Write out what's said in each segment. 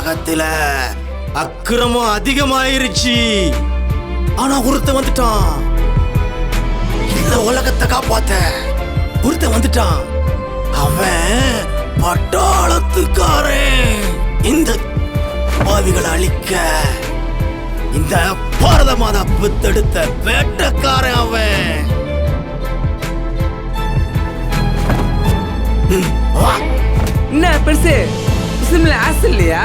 உலகத்துல அக்கிரமம் அதிகமாயிருச்சு. ஆனா ஒருத்தன் வந்துட்டான், இந்த உலகத்தை காப்பாத்த ஒருத்தன் வந்துட்டான். அவன் பட்டாளத்துக்காரன். இந்த பாவிகளை அழிக்க இந்த பாரத மாதா பெத்தெடுத்த வேட்டக்காரன் அவன். என்ன பெருசு சிம்ல ஆஸ் இல்லையா?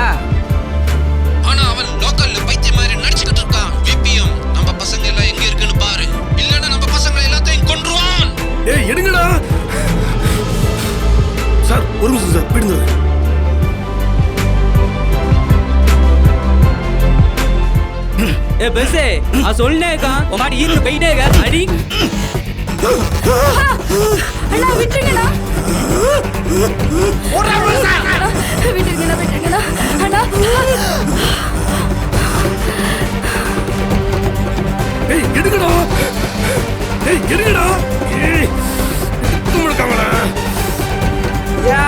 ஆனா அவன் லோக்கல்ல பைத்திய மாதிரி நடிச்சுக்கிட்டு இருக்கான். விபிஎம் நம்ம பசங்க எல்லாம் எங்க இருக்குன்னு பாரு, இல்லன்னா நம்ம பசங்களை எல்லாத்தையும் கொன்றுவான். ஏய் எடுங்கடா சார், ஒரு நிமிஷம் சார், போயிடுங்க. ஏ பெருசு சொல்லினே இருக்கான், உன் மாடி ஈர்ந்து போயிட்டே இருக்க. அடி அண்ணா விட்டுருங்கண்ணா, விட்டுருங்கண்ணா, விட்டுருங்கண்ணா அண்ணா. ஏய் எடுங்கடா, ஏய் எடுங்கடா, ஏய் தூங்குறாங்களா? யா